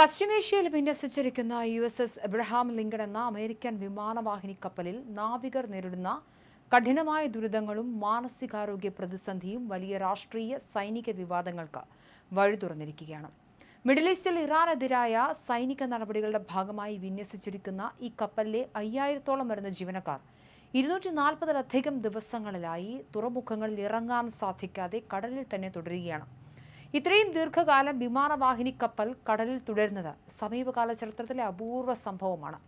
പശ്ചിമേഷ്യയിൽ വിന്യസിച്ചിരിക്കുന്ന USS Abraham Lincoln എന്ന American വിമാനവാഹിനി കപ്പലിൽ നാവികർ നേരിടുന്ന കഠിനമായ ദുരിതങ്ങളും മാനസികാരോഗ്യ പ്രതിസന്ധിയും വലിയ രാഷ്ട്രീയ സൈനിക വിവാദങ്ങൾക്ക് വഴി തുറന്നിരിക്കുകയാണ്. മിഡിൽ ഈസ്റ്റിൽ ഇറാനെതിരായ സൈനിക നടപടികളുടെ ഭാഗമായി വിന്യസിച്ചിരിക്കുന്ന ഈ കപ്പലിലെ 5000-ഓളം വരുന്ന ജീവനക്കാർ 240-ലധികം ദിവസങ്ങളിലായി തുറമുഖങ്ങളിൽ ഇറങ്ങാൻ സാധിക്കാതെ കടലിൽ തന്നെ തുടരുകയാണ്. ഇത്രയും ദീർഘകാലം വിമാനവാഹിനി കപ്പൽ കടലിൽ തുടരുന്നത് സമീപകാല ചരിത്രത്തിലെ അപൂർവ സംഭവമാണ്.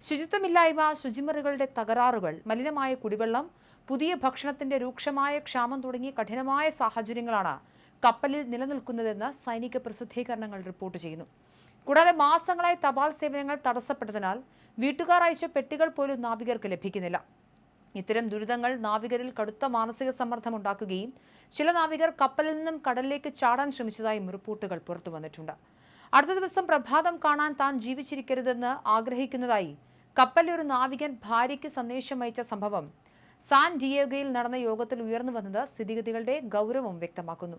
ശുചിത്വമില്ലായ്മ, ശുചിമുറികളുടെ തകരാറുകൾ, മലിനമായ കുടിവെള്ളം, പുതിയ ഭക്ഷണത്തിന്റെ രൂക്ഷമായ ക്ഷാമം തുടങ്ങിയ കഠിനമായ സാഹചര്യങ്ങളാണ് കപ്പലിൽ നിലനിൽക്കുന്നതെന്ന് സൈനിക പ്രസിദ്ധീകരണങ്ങൾ റിപ്പോർട്ട് ചെയ്യുന്നു. കൂടാതെ മാസങ്ങളായി തപാൽ സേവനങ്ങൾ തടസ്സപ്പെട്ടതിനാൽ വീട്ടുകാർ അയച്ച പെട്ടികൾ പോലും നാവികർക്ക് ലഭിക്കുന്നില്ല. ഇത്തരം ദുരിതങ്ങൾ നാവികരിൽ കടുത്ത മാനസിക സമ്മർദ്ദം ഉണ്ടാക്കുകയും ചില നാവികർ കപ്പലിൽ നിന്നും കടലിലേക്ക് ചാടാൻ ശ്രമിച്ചതായും റിപ്പോർട്ടുകൾ പുറത്തു വന്നിട്ടുണ്ട്. അടുത്ത ദിവസം പ്രഭാതം കാണാൻ താൻ ജീവിച്ചിരിക്കരുതെന്ന് ആഗ്രഹിക്കുന്നതായി കപ്പലിലെ ഒരു നാവികൻ ഭാര്യയ്ക്ക് സന്ദേശം അയച്ച സംഭവം സാൻ ഡിയേഗോയിൽ നടന്ന യോഗത്തിൽ ഉയർന്നു വന്നത് സ്ഥിതിഗതികളുടെ ഗൗരവം വ്യക്തമാക്കുന്നു.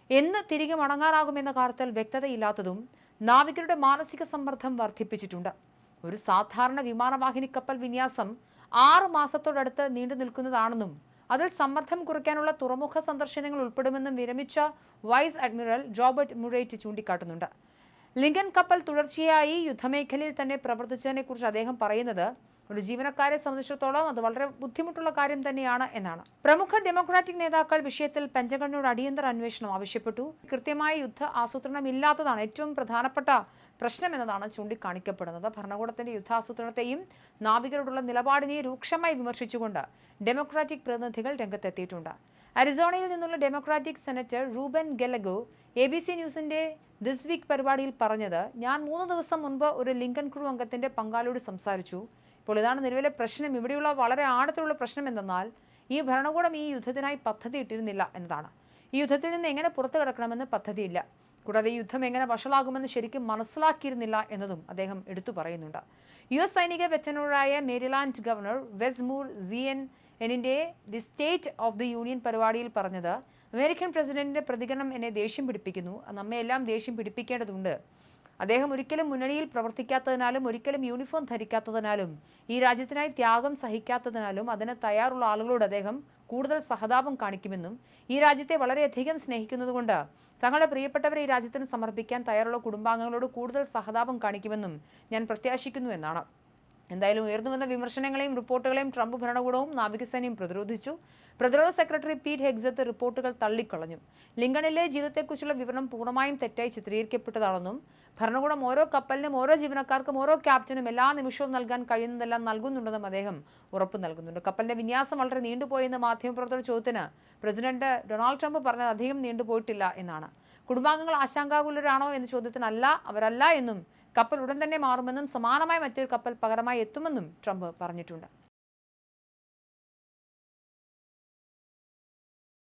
എന്ന് തിരികെ മടങ്ങാനാകുമെന്ന കാര്യത്തിൽ വ്യക്തതയില്ലാത്തതും നാവികരുടെ മാനസിക സമ്മർദ്ദം വർദ്ധിപ്പിച്ചിട്ടുണ്ട്. ഒരു സാധാരണ വിമാനവാഹിനി കപ്പൽ വിന്യാസം 6 മാസത്തോടടുത്ത് നീണ്ടു നിൽക്കുന്നതാണെന്നും അതിൽ സമ്മർദ്ദം കുറയ്ക്കാനുള്ള തുറമുഖ സന്ദർശനങ്ങൾ ഉൾപ്പെടുമെന്നും വിരമിച്ച വൈസ് അഡ്മിറൽ റോബർട്ട് മുറേറ്റ് ചൂണ്ടിക്കാട്ടുന്നുണ്ട്. ലിങ്കൺ കപ്പൽ തുടർച്ചയായി യുദ്ധമേഖലയിൽ തന്നെ പ്രവർത്തിച്ചതിനെക്കുറിച്ച് അദ്ദേഹം പറയുന്നത് ഒരു ജീവനക്കാരെ സംബന്ധിച്ചിടത്തോളം അത് വളരെ ബുദ്ധിമുട്ടുള്ള കാര്യം തന്നെയാണ് എന്നാണ്. പ്രമുഖ ഡെമോക്രാറ്റിക് നേതാക്കൾ വിഷയത്തിൽ പെന്റഗണിനോട് അടിയന്തര അന്വേഷണം ആവശ്യപ്പെട്ടു. കൃത്യമായ യുദ്ധ ആസൂത്രണം ഇല്ലാത്തതാണ് ഏറ്റവും പ്രധാനപ്പെട്ട പ്രശ്നമെന്നതാണ് ചൂണ്ടിക്കാണിക്കപ്പെടുന്നത്. ഭരണകൂടത്തിന്റെ യുദ്ധാസൂത്രണത്തെയും നാവികരോടുള്ള നിലപാടിനെയും രൂക്ഷമായി വിമർശിച്ചുകൊണ്ട് ഡെമോക്രാറ്റിക് പ്രതിനിധികൾ രംഗത്തെത്തിയിട്ടുണ്ട്. അരിസോണയിൽ നിന്നുള്ള ഡെമോക്രാറ്റിക് സെനറ്റർ റൂബൻ ഗെലഗോ ABC ന്യൂസിന്റെ ദിസ് വീക്ക് പരിപാടിയിൽ പറഞ്ഞത്, ഞാൻ 3 ദിവസം മുൻപ് ഒരു ലിങ്കൺ ക്രൂ അംഗത്തിന്റെ പങ്കാളിയോട് സംസാരിച്ചു. ഇപ്പോൾ ഇതാണ് നിലവിലെ പ്രശ്നം. ഇവിടെയുള്ള വളരെ ആഴത്തിലുള്ള പ്രശ്നം എന്തെന്നാൽ ഈ ഭരണകൂടം ഈ യുദ്ധത്തിനായി പദ്ധതി ഇട്ടിരുന്നില്ല എന്നതാണ്. ഈ യുദ്ധത്തിൽ നിന്ന് എങ്ങനെ പുറത്തു കിടക്കണമെന്ന് പദ്ധതിയില്ല. കൂടാതെ ഈ യുദ്ധം എങ്ങനെ വഷളാകുമെന്ന് ശരിക്കും മനസ്സിലാക്കിയിരുന്നില്ല എന്നതും അദ്ദേഹം എടുത്തു പറയുന്നുണ്ട്. US സൈനിക വെറ്ററനായ മേരിലാൻഡ് ഗവർണർ വെസ് മൂർ CNN-ന്റെ the State of the Union പരിപാടിയിൽ പറഞ്ഞത്, അമേരിക്കൻ പ്രസിഡന്റിന്റെ പ്രതികരണം എന്നെ ദേഷ്യം പിടിപ്പിക്കുന്നു. നമ്മെല്ലാം ദേഷ്യം പിടിപ്പിക്കേണ്ടതുണ്ട്. അദ്ദേഹം ഒരിക്കലും മുന്നണിയിൽ പ്രവർത്തിക്കാത്തതിനാലും ഒരിക്കലും യൂണിഫോം ധരിക്കാത്തതിനാലും ഈ രാജ്യത്തിനായി ത്യാഗം സഹിക്കാത്തതിനാലും അതിന് തയ്യാറുള്ള ആളുകളോട് അദ്ദേഹം കൂടുതൽ സഹതാപം കാണിക്കുമെന്നും ഈ രാജ്യത്തെ വളരെയധികം സ്നേഹിക്കുന്നതുകൊണ്ട് തങ്ങളുടെ പ്രിയപ്പെട്ടവരെ ഈ രാജ്യത്തിന് സമർപ്പിക്കാൻ തയ്യാറുള്ള കുടുംബാംഗങ്ങളോട് കൂടുതൽ സഹതാപം കാണിക്കുമെന്നും ഞാൻ പ്രത്യാശിക്കുന്നു എന്നാണ്. എന്തായാലും ഉയർന്നുവന്ന വിമർശനങ്ങളെയും റിപ്പോർട്ടുകളെയും ട്രംപ് ഭരണകൂടവും നാവികസേനയും പ്രതിരോധിച്ചു. പ്രതിരോധ സെക്രട്ടറി പീറ്റ് ഹെഗ്സത്ത് റിപ്പോർട്ടുകൾ തള്ളിക്കളഞ്ഞു. ലിങ്കണിലെ ജീവിതത്തെക്കുറിച്ചുള്ള വിവരണം പൂർണ്ണമായും തെറ്റായി ചിത്രീകരിക്കപ്പെട്ടതാണെന്നും ഭരണകൂടം ഓരോ കപ്പലിനും ഓരോ ജീവനക്കാർക്കും ഓരോ ക്യാപ്റ്റനും എല്ലാ നിമിഷവും നൽകാൻ കഴിയുന്നതെല്ലാം നൽകുന്നുണ്ടെന്നും അദ്ദേഹം ഉറപ്പു നൽകുന്നുണ്ട്. കപ്പലിന്റെ വിന്യാസം വളരെ നീണ്ടുപോയെന്ന് മാധ്യമപ്രവർത്തകരുടെ ചോദ്യത്തിന് പ്രസിഡന്റ് ഡൊണാൾഡ് ട്രംപ് പറഞ്ഞത് അധികം നീണ്ടുപോയിട്ടില്ല എന്നാണ്. കുടുംബാംഗങ്ങൾ ആശങ്കാകുലരാണോ എന്ന ചോദ്യത്തിനല്ല, അവരല്ല എന്നും കപ്പൽ ഉടൻ തന്നെ മാറുമെന്നും സമാനമായ മറ്റൊരു കപ്പൽ പകരമായി എത്തുമെന്നും ട്രംപ് പറഞ്ഞിട്ടുണ്ട്.